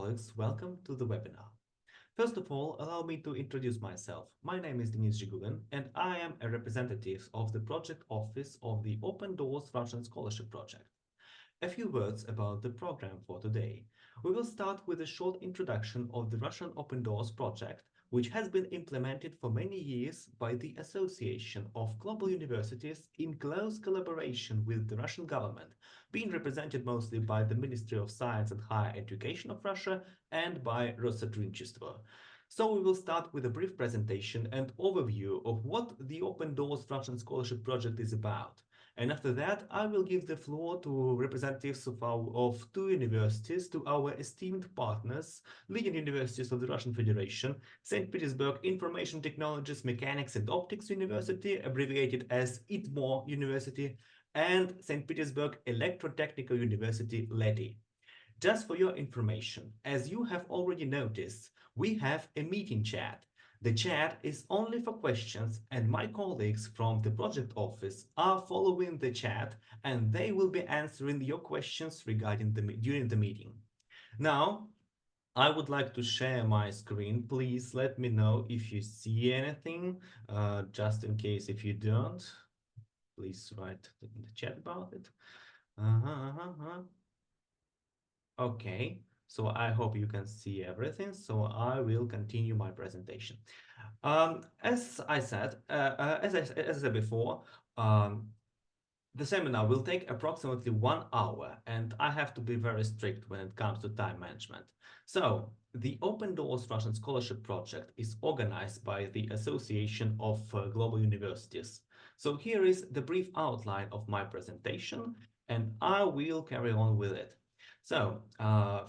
colleagues, welcome to the webinar. First of all, allow me to introduce myself. My name is Denis Zhigulin, and I am a representative of the project office of the Open Doors Russian Scholarship Project. A few words about the program for today. We will start with a short introduction of the Russian Open Doors project, which has been implemented for many years by the Association of Global Universities in close collaboration with the Russian government, being represented mostly by the Ministry of Science and Higher Education of Russia and by Rossотрудничество. So we will start with a brief presentation and overview of what the Open Doors Russian Scholarship Project is about. And after that, I will give the floor to representatives of two universities, to our esteemed partners, leading universities of the Russian Federation, St. Petersburg Information Technologies, Mechanics and Optics University, abbreviated as ITMO University, and St. Petersburg Electrotechnical University, LETI. Just for your information, as you have already noticed, we have a meeting chat. The chat is only for questions, and my colleagues from the project office are following the chat, and they will be answering your questions regarding during the meeting. Now, I would like to share my screen. Please let me know if you see anything, just in case if you don't. Please write in the chat about it. Okay, so I hope you can see everything. So I will continue my presentation. As I said, as I said before, the seminar will take approximately 1 hour, and I have to be very strict when it comes to time management. So the Open Doors Russian Scholarship Project is organized by the Association of Global Universities. So here is the brief outline of my presentation, and I will carry on with it. So,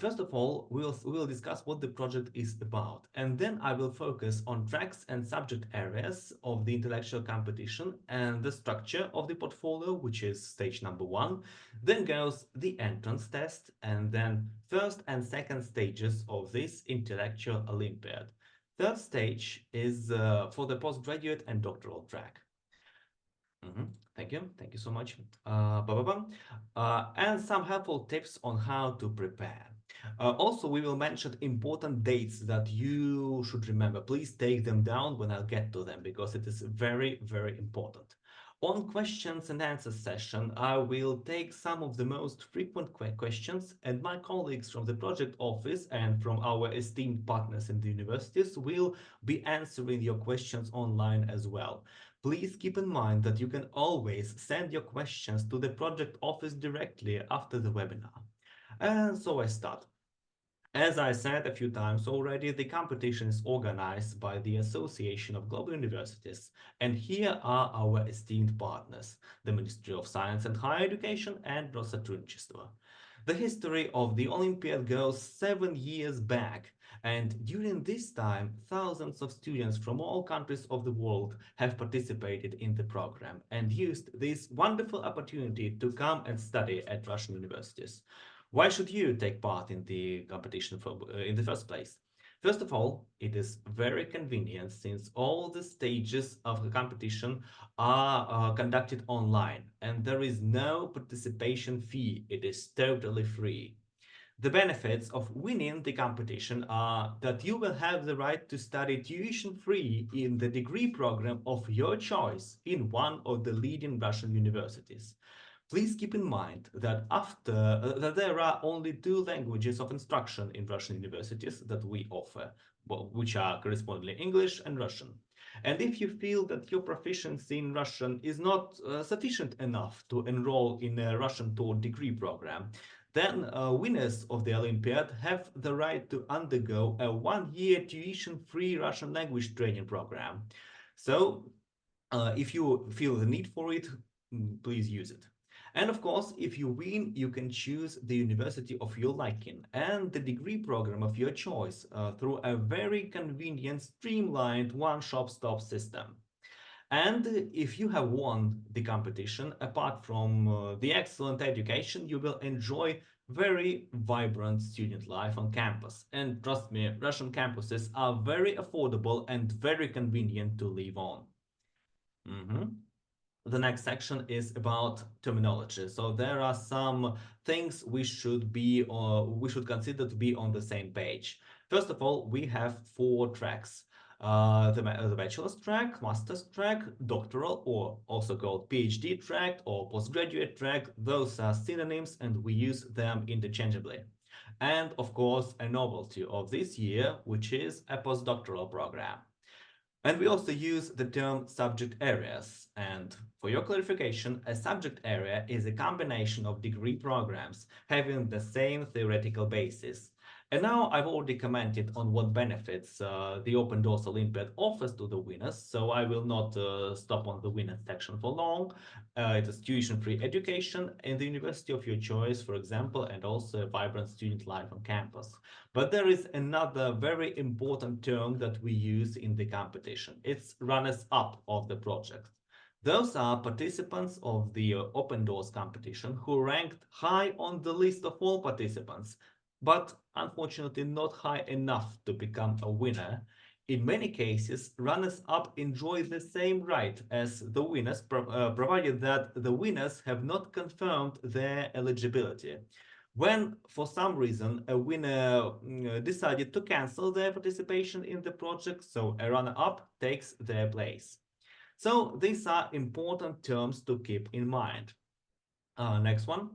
first of all, we'll discuss what the project is about, and then I will focus on tracks and subject areas of the intellectual competition and the structure of the portfolio, which is stage number 1. Then goes the entrance test, and then first and second stages of this intellectual Olympiad. Third stage is for the postgraduate and doctoral track. Thank you so much. And some helpful tips on how to prepare. Also, we will mention important dates that you should remember. Please take them down when I'll get to them, because it is very, very important. On questions and answers session, I will take some of the most frequent questions, and my colleagues from the project office and from our esteemed partners in the universities will be answering your questions online as well. Please keep in mind that you can always send your questions to the project office directly after the webinar. And so I start. As I said a few times already, the competition is organized by the Association of Global Universities, and here are our esteemed partners, the Ministry of Science and Higher Education and Rossотрудничество. The history of the Olympiad goes 7 years back, and during this time, thousands of students from all countries of the world have participated in the program and used this wonderful opportunity to come and study at Russian universities. Why should you take part in the competition in the first place? First of all, it is very convenient since all the stages of the competition are conducted online and there is no participation fee. It is totally free. The benefits of winning the competition are that you will have the right to study tuition-free in the degree program of your choice in one of the leading Russian universities. Please keep in mind that that there are only 2 languages of instruction in Russian universities that we offer, which are correspondingly English and Russian. And if you feel that your proficiency in Russian is not sufficient enough to enroll in a Russian taught degree program, then winners of the Olympiad have the right to undergo a 1-year tuition-free Russian language training program. So if you feel the need for it, please use it. And of course, if you win, you can choose the university of your liking and the degree program of your choice through a very convenient, streamlined one-stop system. And if you have won the competition, apart from the excellent education, you will enjoy very vibrant student life on campus. And trust me, Russian campuses are very affordable and very convenient to live on. The next section is about terminology. So there are some things we should be or we should consider to be on the same page. First of all, we have four tracks. The bachelor's track, master's track, doctoral, or also called PhD track or postgraduate track. Those are synonyms and we use them interchangeably. And of course, a novelty of this year, which is a postdoctoral program. And we also use the term subject areas. And for your clarification, a subject area is a combination of degree programs having the same theoretical basis. And now I've already commented on what benefits the Open Doors Olympiad offers to the winners, so I will not stop on the winners section for long. It is tuition-free education in the university of your choice, for example, and also a vibrant student life on campus. But there is another very important term that we use in the competition. It's runners-up of the project. Those are participants of the Open Doors competition who ranked high on the list of all participants, but unfortunately not high enough to become a winner. In many cases, runners-up enjoy the same right as the winners, provided that the winners have not confirmed their eligibility. When, for some reason, a winner decided to cancel their participation in the project, so a runner-up takes their place. So these are important terms to keep in mind. Next one.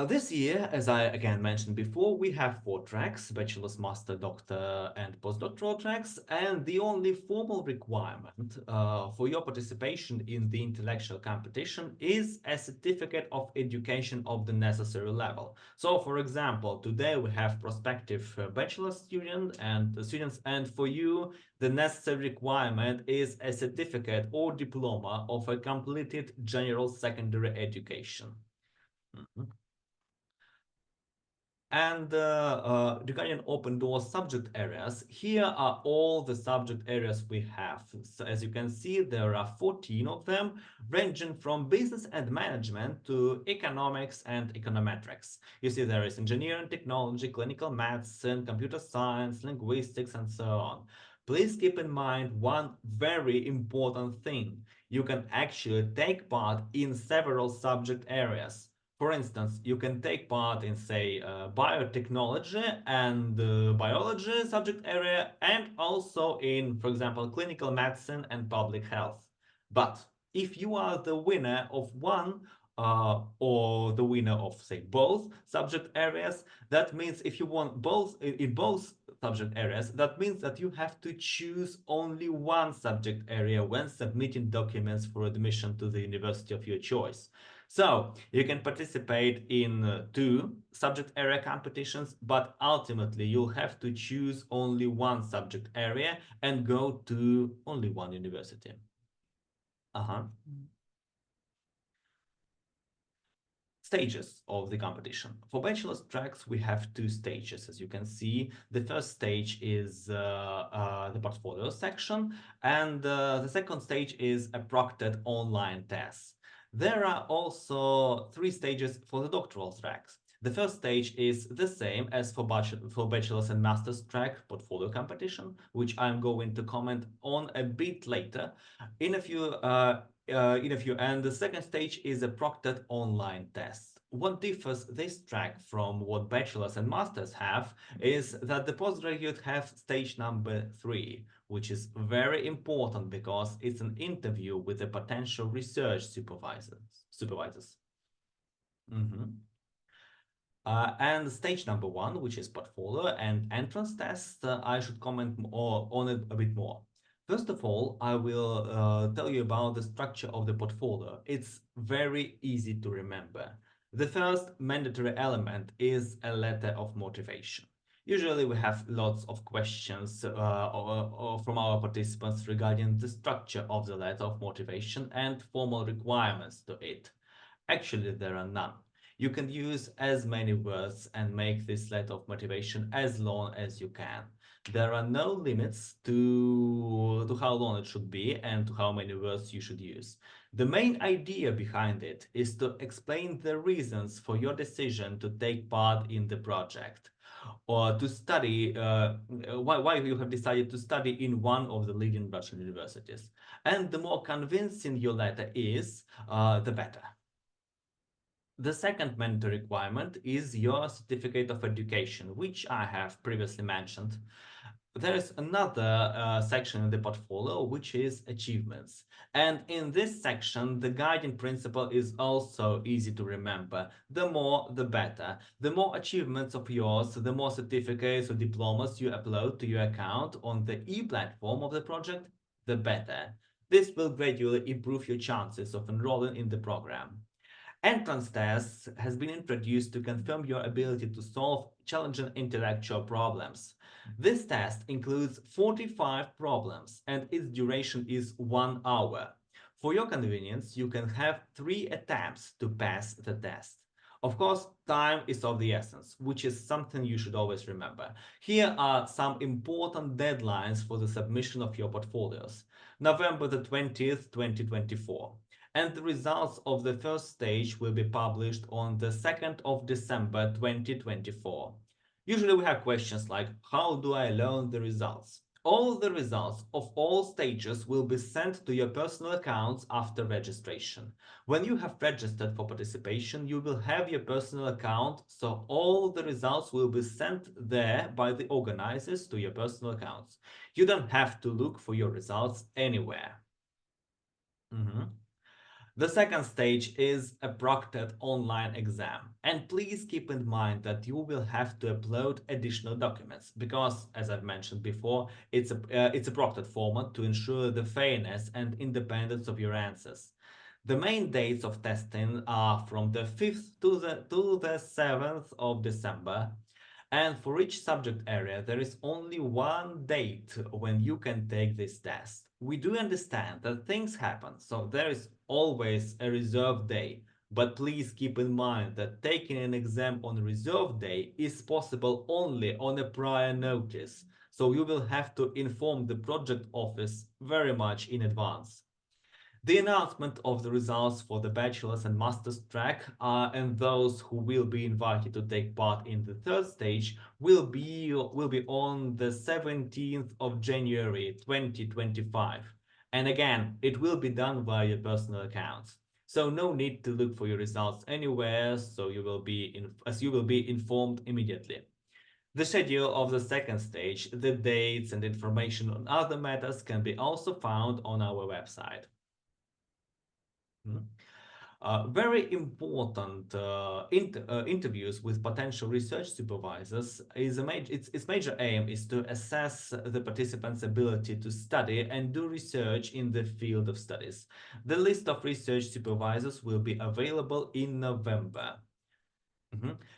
This year, as I again mentioned before, we have four tracks, bachelor's, master, doctor, and postdoctoral tracks, and the only formal requirement for your participation in the intellectual competition is a certificate of education of the necessary level. So, for example, today we have prospective bachelor students, and for you, the necessary requirement is a certificate or diploma of a completed general secondary education. Mhm. And regarding open door subject areas, here are all the subject areas we have. So as you can see, there are 14 of them, ranging from business and management to economics and econometrics. You see there is engineering, technology, clinical medicine, computer science, linguistics, and so on. Please keep in mind one very important thing. You can actually take part in several subject areas. For instance, you can take part in, say, biotechnology and biology subject area, and also in, for example, clinical medicine and public health. But if you are the winner of one or the winner of, say, both subject areas, that means if you want both in both subject areas, that means that you have to choose only one subject area when submitting documents for admission to the university of your choice. So you can participate in two subject area competitions, but ultimately you'll have to choose only one subject area and go to only one university. Uh-huh. Stages of the competition. For bachelor's tracks, we have two stages. As you can see, the first stage is the portfolio section, and the second stage is a proctored online test. There are also three stages for the doctoral tracks. The first stage is the same as for bachelor's and master's track portfolio competition, which I'm going to comment on a bit later. In a few and the second stage is a proctored online test. What differs this track from what bachelors and masters have is that the postgraduate have stage number 3, which is very important because it's an interview with the potential research supervisors. Mhm. And stage number 1, which is portfolio and entrance test, I should comment on it a bit more. First of all, I will tell you about the structure of the portfolio. It's very easy to remember. The first mandatory element is a letter of motivation. Usually we have lots of questions or from our participants regarding the structure of the letter of motivation and formal requirements to it. Actually, there are none. You can use as many words and make this letter of motivation as long as you can. There are no limits to how long it should be and to how many words you should use. The main idea behind it is to explain the reasons for your decision to take part in the project. or to study, why you have decided to study in one of the leading Russian universities. And the more convincing your letter is, the better. The second mandatory requirement is your certificate of education, which I have previously mentioned. There is another section in the portfolio, which is achievements. And in this section, the guiding principle is also easy to remember. The more, the better. The more achievements of yours, the more certificates or diplomas you upload to your account on the e-platform of the project, the better. This will gradually improve your chances of enrolling in the program. Entrance tests has been introduced to confirm your ability to solve challenging intellectual problems. This test includes 45 problems and its duration is 1 hour. For your convenience, you can have 3 attempts to pass the test. Of course, time is of the essence, which is something you should always remember. Here are some important deadlines for the submission of your portfolios. November the 20th, 2024, and the results of the first stage will be published on the 2nd of December 2024. Usually we have questions like, how do I learn the results? All the results of all stages will be sent to your personal accounts after registration. When you have registered for participation, you will have your personal account, so all the results will be sent there by the organizers to your personal accounts. You don't have to look for your results anywhere. The second stage is a proctored online exam. And please keep in mind that you will have to upload additional documents because, as I've mentioned before, it's a proctored format to ensure the fairness and independence of your answers. The main dates of testing are from the 5th to the 7th of December. And for each subject area, there is only one date when you can take this test. We do understand that things happen, so there is always a reserve day. But please keep in mind that taking an exam on a reserve day is possible only on a prior notice. So you will have to inform the project office very much in advance. The announcement of the results for the bachelor's and master's track and those who will be invited to take part in the third stage will be on the 17th of January 2025. And again, it will be done via your personal accounts. So no need to look for your results anywhere, so you will be informed immediately. The schedule of the second stage, the dates and information on other matters can be also found on our website. Very important interviews with potential research supervisors is its major aim is to assess the participants' ability to study and do research in the field of studies. The list of research supervisors will be available in November.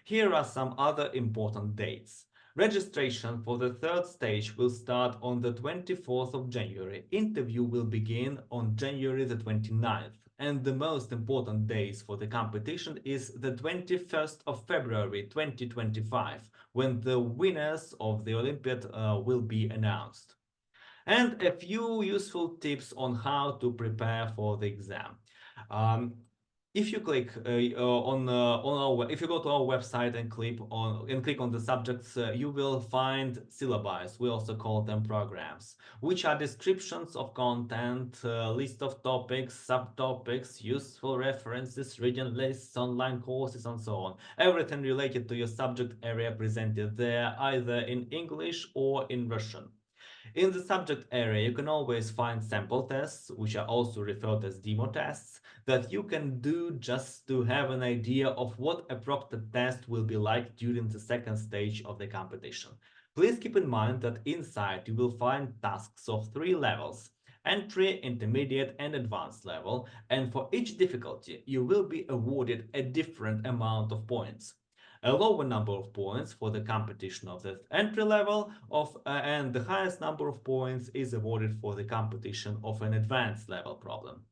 Here are some other important dates. Registration for the third stage will start on the 24th of January. Interview will begin on January the 29th. And the most important days for the competition is the 21st of February 2025, when the winners of the Olympiad will be announced. And a few useful tips on how to prepare for the exam. Um, if you click if you go to our website and click on the subjects, you will find syllabi. We also call them programs, which are descriptions of content, list of topics, subtopics, useful references, reading lists, online courses, and so on. Everything related to your subject area presented there, either in English or in Russian. In the subject area, you can always find sample tests, which are also referred as demo tests, that you can do just to have an idea of what a proctored test will be like during the second stage of the competition. Please keep in mind that inside you will find tasks of 3 levels: entry, intermediate, and advanced level, and for each difficulty you will be awarded a different amount of points. A lower number of points for the competition of the entry level and the highest number of points is awarded for the competition of an advanced level problem.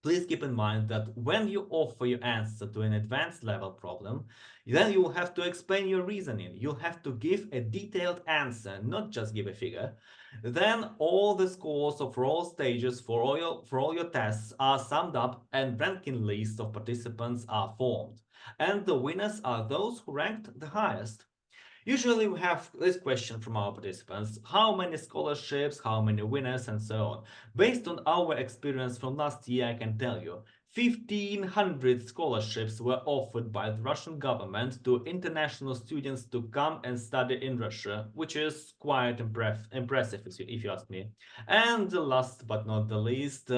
Please keep in mind that when you offer your answer to an advanced level problem, then you will have to explain your reasoning. You'll have to give a detailed answer, not just give a figure. Then all the scores of all stages for all your tests are summed up and ranking lists of participants are formed. And the winners are those who ranked the highest. Usually we have this question from our participants: how many scholarships, how many winners, and so on. Based on our experience from last year, I can tell you 1,500 scholarships were offered by the Russian government to international students to come and study in Russia, which is quite impressive if you ask me. And the last but not the least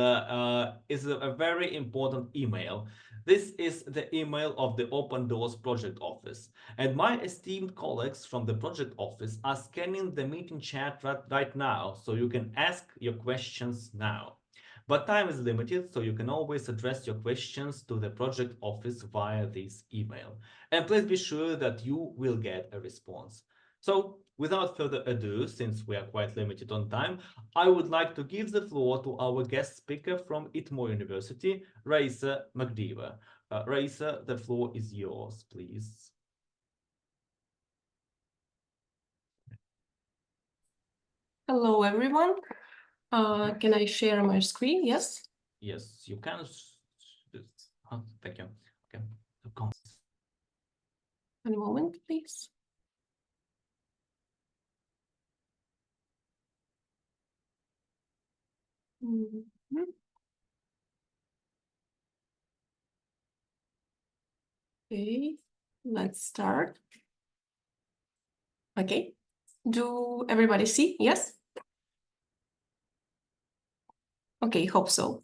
is a very important email. This is the email of the Open Doors project office. And my esteemed colleagues from the project office are scanning the meeting chat right now, so you can ask your questions now. But time is limited, so you can always address your questions to the project office via this email. And please be sure that you will get a response. So, without further ado, since we are quite limited on time, I would like to give the floor to our guest speaker from ITMO University, Raisa Magdiva. Raisa, the floor is yours, please. Hello, everyone. Can I share my screen? Yes? Yes, you can. Thank you. Okay. One moment, please. Okay, let's start. Okay. Do everybody see? Yes? Okay, hope so.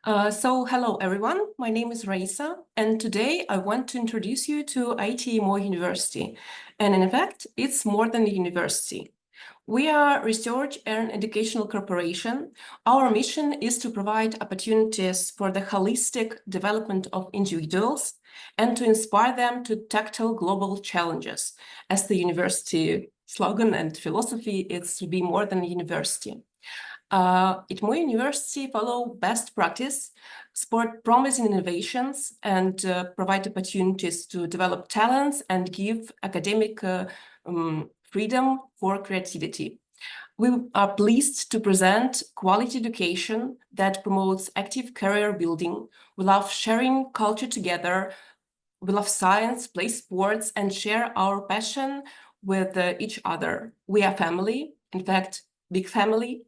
Hello, everyone. My name is Raisa, and today I want to introduce you to ITMO University. And in fact, it's more than a university. We are a research and educational corporation. Our mission is to provide opportunities for the holistic development of individuals and to inspire them to tackle global challenges. As the university slogan and philosophy is to be more than a university. ITMO University follow best practice, support promising innovations, and provide opportunities to develop talents and give academic freedom for creativity. We are pleased to present quality education that promotes active career building. We love sharing culture together. We love science, play sports, and share our passion with each other. We are family, in fact, big family.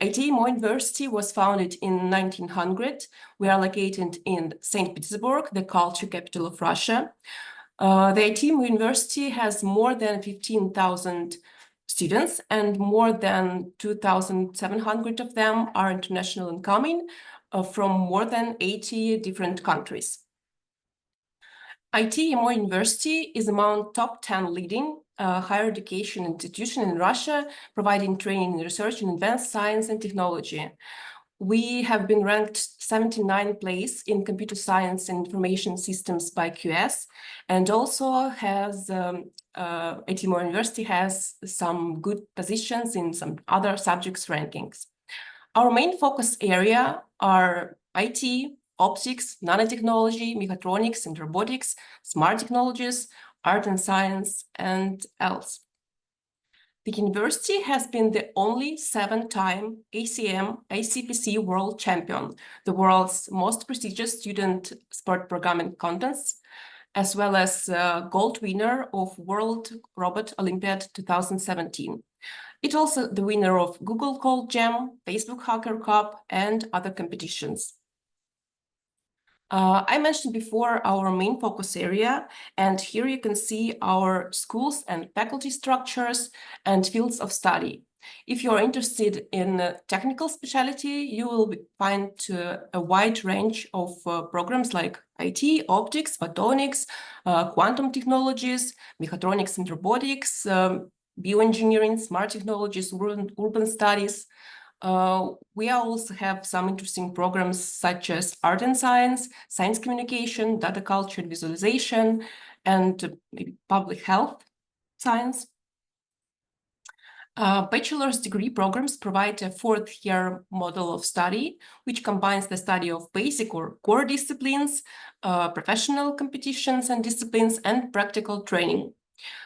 ITMO University was founded in 1900. We are located in St. Petersburg, the culture capital of Russia. The ITMO University has more than 15,000 students, and more than 2,700 of them are international incoming from more than 80 different countries. ITMO University is among top 10 leading higher education institution in Russia, providing training in research in advanced science and technology. We have been ranked 79th place in computer science and information systems by QS, and also has ITMO University has some good positions in some other subjects rankings. Our main focus area are IT, optics, nanotechnology, mechatronics and robotics, smart technologies, art and science, and else. The university has been the only 7-time ACM ICPC World Champion, the world's most prestigious student sport programming contest, as well as gold winner of World Robot Olympiad 2017. It's also the winner of Google Gold Gem, Facebook Hacker Cup, and other competitions. I mentioned before our main focus area, and here you can see our schools and faculty structures and fields of study. If you're interested in technical specialty, you will find a wide range of programs like IT, optics, photonics, quantum technologies, mechatronics and robotics, bioengineering, smart technologies, urban studies. We also have some interesting programs such as art and science, science communication, data culture and visualization, and maybe public health science. Bachelor's degree programs provide a fourth-year model of study, which combines the study of basic or core disciplines, professional competitions and disciplines, and practical training.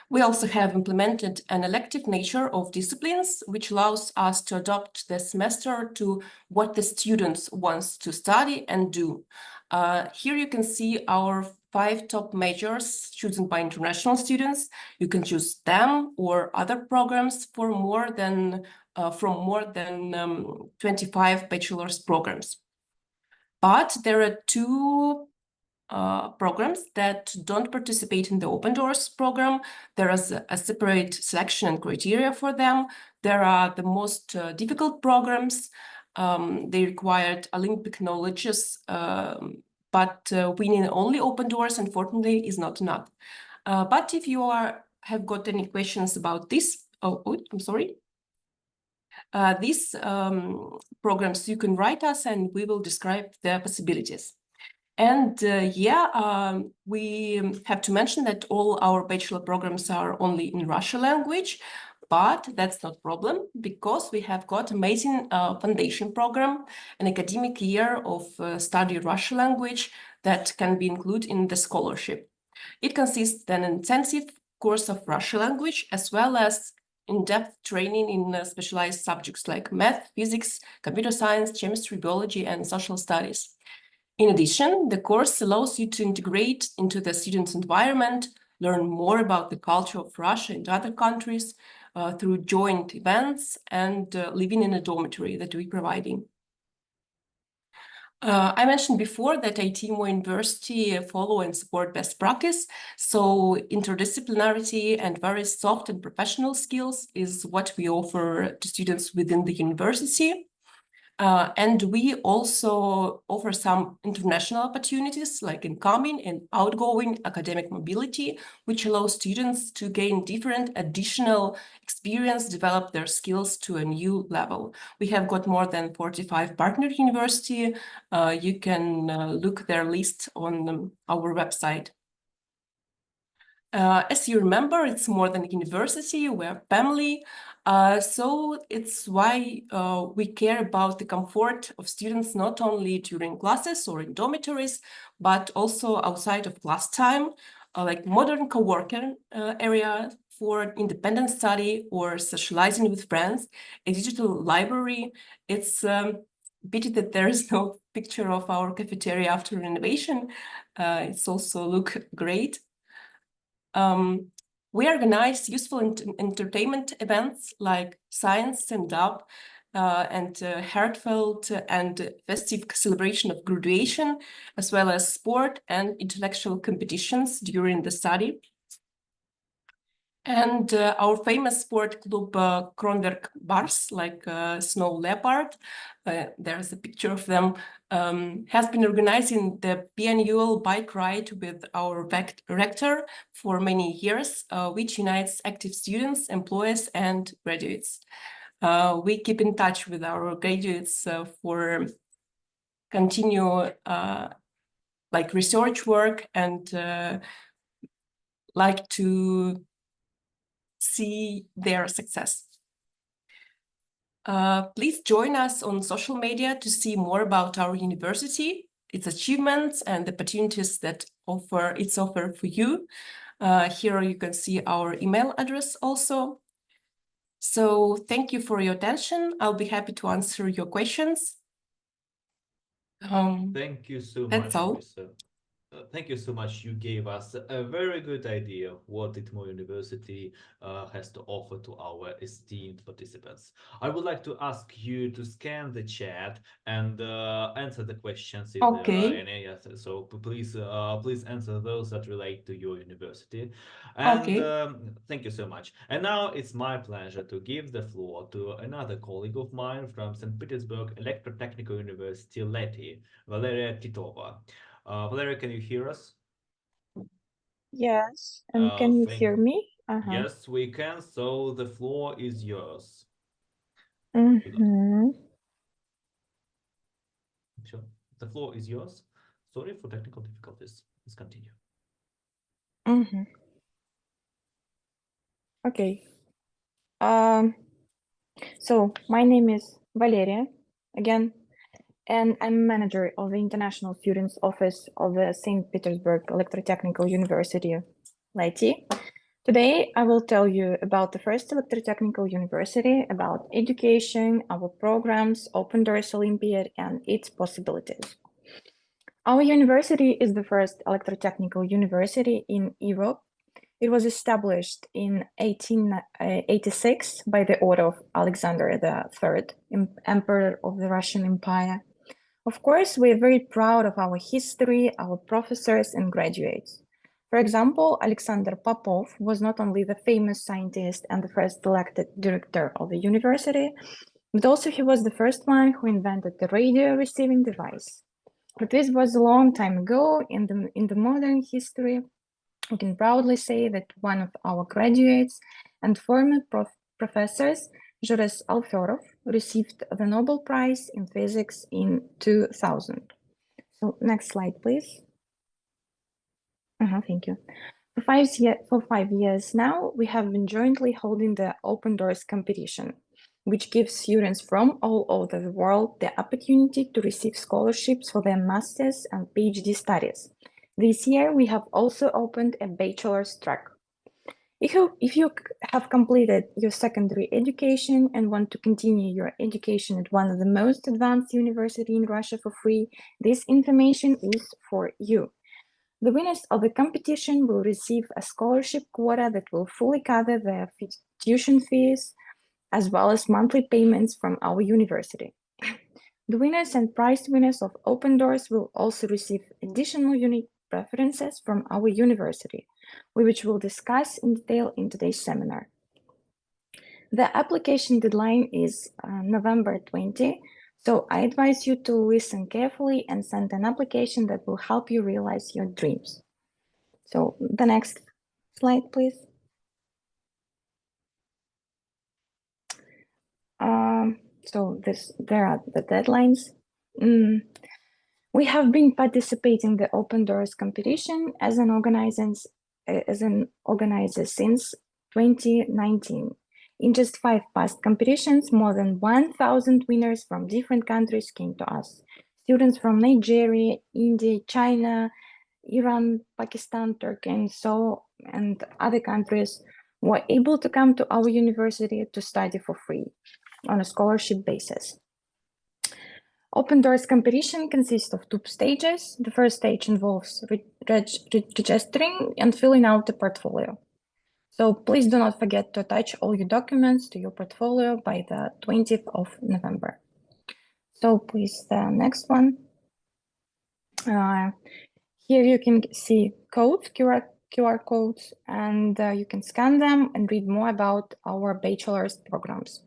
We also have implemented an elective nature of disciplines, which allows us to adapt the semester to what the students want to study and do. Here you can see our 5 top majors chosen by international students. You can choose them or other programs for from more than 25 bachelor's programs. But there are 2 programs that don't participate in the Open Doors program. There is a separate selection and criteria for them. There are the most difficult programs. They required Olympic knowledges, but winning only Open Doors, unfortunately, is not enough. But if you have got any questions about this, I'm sorry. These programs, you can write us and we will describe the possibilities. And we have to mention that all our bachelor programs are only in Russian language, but that's not a problem because we have got amazing foundation program, an academic year of study Russian language that can be included in the scholarship. It consists of an intensive course of Russian language as well as in-depth training in specialized subjects like math, physics, computer science, chemistry, biology, and social studies. In addition, the course allows you to integrate into the student's environment, learn more about the culture of Russia and other countries through joint events and living in a dormitory that we're providing. I mentioned before that ITMO University follow and support best practice. So interdisciplinarity and very soft and professional skills is what we offer to students within the university. And we also offer some international opportunities like incoming and outgoing academic mobility, which allows students to gain different additional experience, develop their skills to a new level. We have got more than 45 partner university. You can look their list on our website. As you remember, it's more than a university, we're family. So it's why we care about the comfort of students, not only during classes or in dormitories, but also outside of class time, like modern co-working area for independent study or socializing with friends, a digital library. It's pity that there is no picture of our cafeteria after renovation. It's also look great. We organize useful entertainment events like science and dub and heartfelt and festive celebration of graduation, as well as sport and intellectual competitions during the study. And our famous sport club, Kronberg Bars, like Snow Leopard, there's a picture of them, has been organizing the biannual bike ride with our rector for many years, which unites active students, employees, and graduates. We keep in touch with our graduates for continue like research work and like to see their success. Please join us on social media to see more about our university, its achievements, and the opportunities that it's offer for you. Here you can see our email address also. So thank you for your attention. I'll be happy to answer your questions. Thank you so That's much, all. Lisa. Thank you so much. You gave us a very good idea of what ITMO University has to offer to our esteemed participants. I would like to ask you to scan the chat and answer the questions if there are Okay. any. So please answer those that relate to your university. And Okay. thank you so much. And now it's my pleasure to give the floor to another colleague of mine from St. Petersburg Electrotechnical University, LETI, Valeria Titova. Valeria, can you hear us? Yes, and can you hear me? Yes, we can. So the floor is yours. Mm-hmm. Sure. The floor is yours. Sorry for technical difficulties. Let's continue. Mm-hmm. Okay. So my name is Valeria again, and I'm manager of the International Students Office of the St. Petersburg Electrotechnical University, LETI. Today, I will tell you about the first electrotechnical university, about education, our programs, Open Doors Olympiad, and its possibilities. Our university is the first electrotechnical university in Europe. It was established in 1886 by the order of Alexander III, Emperor of the Russian Empire. Of course, we are very proud of our history, our professors and graduates. For example, Alexander Popov was not only the famous scientist and the first elected director of the university, but also he was the first one who invented the radio receiving device. But this was a long time ago. In the modern history, we can proudly say that one of our graduates and former professors, Juris Alferov, received the Nobel Prize in Physics in 2000. So next slide, please. Thank you. For 5 years now, we have been jointly holding the Open Doors competition, which gives students from all over the world the opportunity to receive scholarships for their master's and PhD studies. This year, we have also opened a bachelor's track. If you have completed your secondary education and want to continue your education at one of the most advanced universities in Russia for free, this information is for you. The winners of the competition will receive a scholarship quota that will fully cover their tuition fees, as well as monthly payments from our university. The winners and prize winners of Open Doors will also receive additional unique preferences from our university, which we'll discuss in detail in today's seminar. The application deadline is November 20, so I advise you to listen carefully and send an application that will help you realize your dreams. So the next slide, please. So there are the deadlines. We have been participating in the Open Doors competition as an organizer since 2019. In just 5 past competitions, more than 1,000 winners from different countries came to us. Students from Nigeria, India, China, Iran, Pakistan, Turkey, and other countries were able to come to our university to study for free on a scholarship basis. Open Doors competition consists of 2 stages. The first stage involves registering and filling out the portfolio. So please do not forget to attach all your documents to your portfolio by the 20th of November. So please, the next one. Here you can see codes, QR codes, and you can scan them and read more about our bachelor's programs.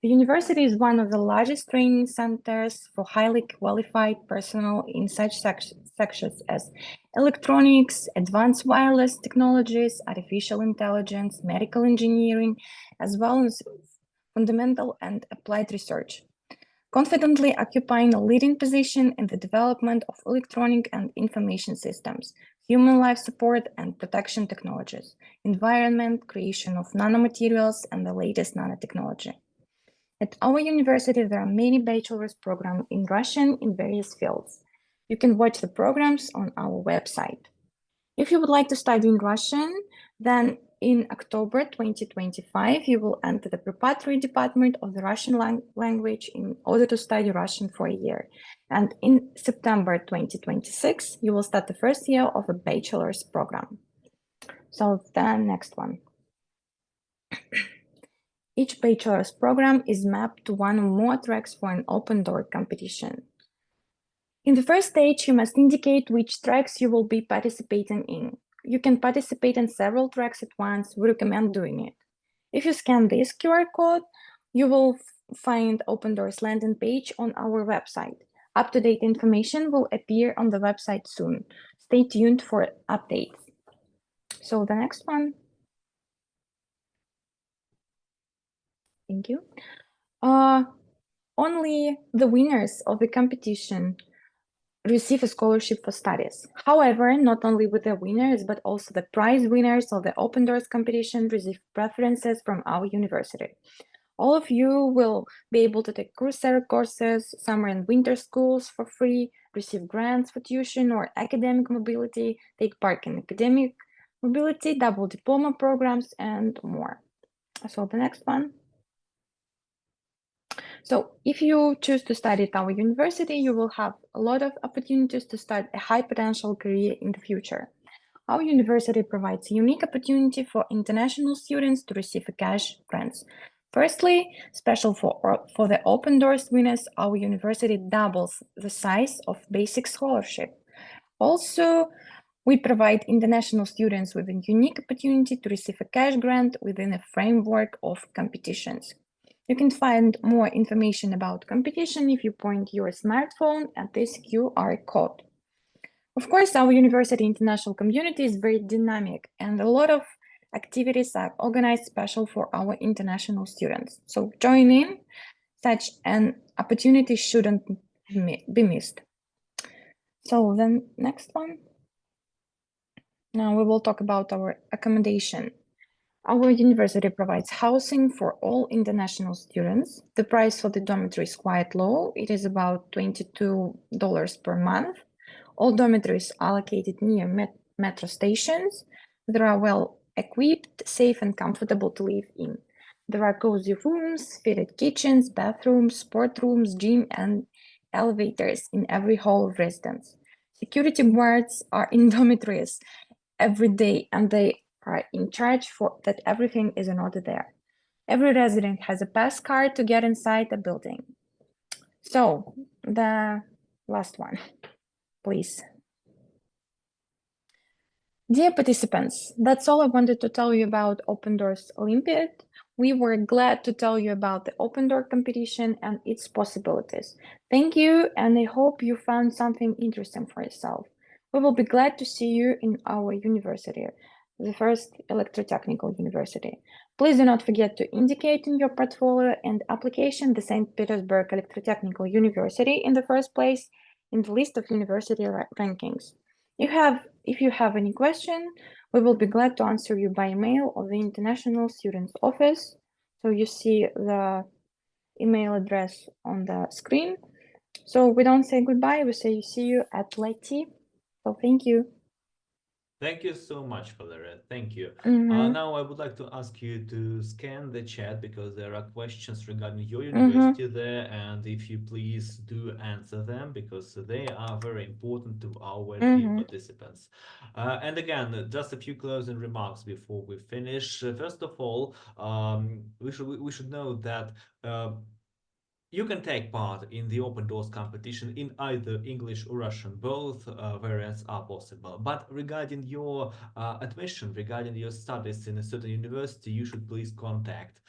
The university is one of the largest training centers for highly qualified personnel in such sections as electronics, advanced wireless technologies, artificial intelligence, medical engineering, as well as fundamental and applied research, confidently occupying a leading position in the development of electronic and information systems, human life support and protection technologies, environment, creation of nanomaterials, and the latest nanotechnology. At our university, there are many bachelor's programs in Russian in various fields. You can watch the programs on our website. If you would like to study in Russian, then in October 2025, you will enter the preparatory department of the Russian language in order to study Russian for a year. And in September 2026, you will start the first year of a bachelor's program. So the next one. Each bachelor's program is mapped to one or more tracks for an open door competition. In the first stage, you must indicate which tracks you will be participating in. You can participate in several tracks at once. We recommend doing it. If you scan this QR code, you will find Open Doors landing page on our website. Up-to-date information will appear on the website soon. Stay tuned for updates. So the next one. Thank you. Only the winners of the competition receive a scholarship for studies. However, not only with the winners, but also the prize winners of the Open Doors competition receive preferences from our university. All of you will be able to take Coursera courses, summer and winter schools for free, receive grants for tuition or academic mobility, take part in academic mobility, double diploma programs, and more. So the next one. So if you choose to study at our university, you will have a lot of opportunities to start a high potential career in the future. Our university provides a unique opportunity for international students to receive a cash grants. Firstly, special for the Open Doors winners, our university doubles the size of basic scholarship. Also, we provide international students with a unique opportunity to receive a cash grant within a framework of competitions. You can find more information about competition if you point your smartphone at this QR code. Of course, our university international community is very dynamic and a lot of activities are organized special for our international students. So join in, such an opportunity shouldn't be missed. So then next one. Now we will talk about our accommodation. Our university provides housing for all international students. The price for the dormitory is quite low. It is about $22 per month. All dormitories are located near metro stations. They are well equipped, safe, and comfortable to live in. There are cozy rooms, fitted kitchens, bathrooms, sport rooms, gym, and elevators in every hall of residence. Security guards are in dormitories every day, and they are in charge for that everything is in order there. Every resident has a pass card to get inside the building. So the last one, please. Dear participants, that's all I wanted to tell you about Open Doors Olympiad. We were glad to tell you about the Open Door competition and its possibilities. Thank you, and I hope you found something interesting for yourself. We will be glad to see you in our university, the first electrotechnical university. Please do not forget to indicate in your portfolio and application the St. Petersburg Electrotechnical University in the first place in the list of university rankings. If you have any question, we will be glad to answer you by email or the International Students Office. So you see the email address on the screen. So we don't say goodbye, we say see you at LETI. So thank you. Thank you so much, Valeria. Thank you. Mhm. Now I would like to ask you to scan the chat because there are questions regarding your university there, and if you please do answer them because they are very important to our dear participants. And again, just a few closing remarks before we finish. First of all, we should know that you can take part in the Open Doors competition in either English or Russian. Both variants are possible. But regarding your admission, regarding your studies in a certain university, you should please contact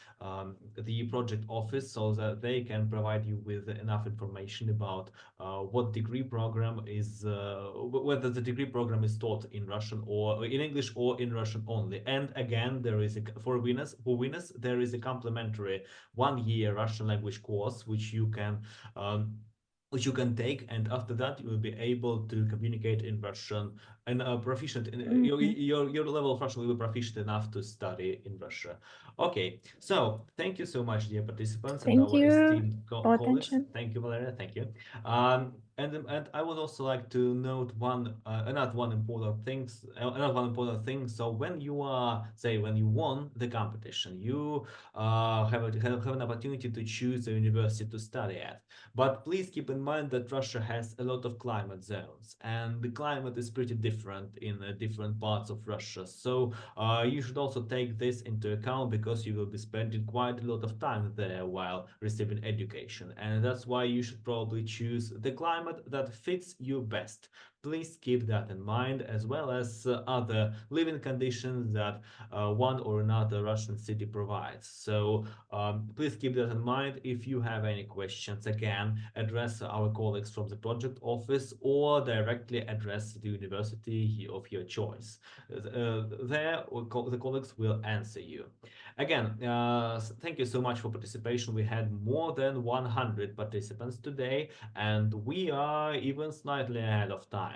the project office so that they can provide you with enough information about what degree program is, whether the degree program is taught in Russian or in English or in Russian only. And again, there is for winners, there is a complimentary 1 year Russian language course which you can take, and after that you will be able to communicate in Russian and proficient in your level of Russian will be proficient enough to study in Russia. Okay, so thank you so much, dear participants and Thank our you esteemed for colleagues. attention. Thank you, Valeria. Thank you. And I would also like to note another one important thing. So when you won the competition, you have an opportunity to choose a university to study at. But please keep in mind that Russia has a lot of climate zones, and the climate is pretty different in different parts of Russia. So you should also take this into account because you will be spending quite a lot of time there while receiving education, and that's why you should probably choose the climate that fits you best. Please keep that in mind, as well as other living conditions that one or another Russian city provides. So please keep that in mind. If you have any questions, again, address our colleagues from the project office or directly address the university of your choice. There, the colleagues will answer you. Again, thank you so much for participation. We had more than 100 participants today, and we are even slightly ahead of time.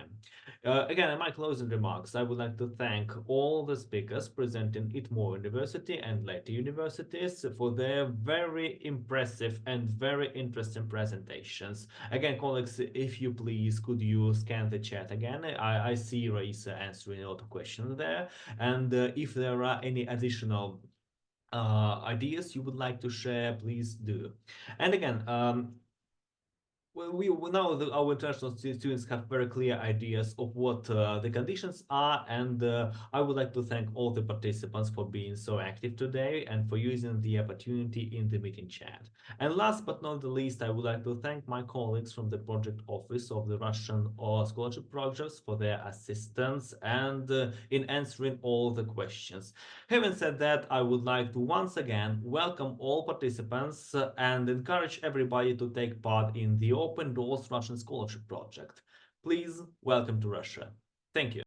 Again, in my closing remarks, I would like to thank all the speakers presenting ITMO University and LETI universities for their very impressive and very interesting presentations. Again, colleagues, if you please, could you scan the chat again? I see Raisa answering a lot of questions there. And if there are any additional ideas you would like to share, please do. And again, well, we know that our international students have very clear ideas of what the conditions are, and I would like to thank all the participants for being so active today and for using the opportunity in the meeting chat. And last but not the least, I would like to thank my colleagues from the project office of the Russian scholarship projects for their assistance and in answering all the questions. Having said that, I would like to once again welcome all participants and encourage everybody to take part in the Open Doors Russian Scholarship Project. Please welcome to Russia. Thank you.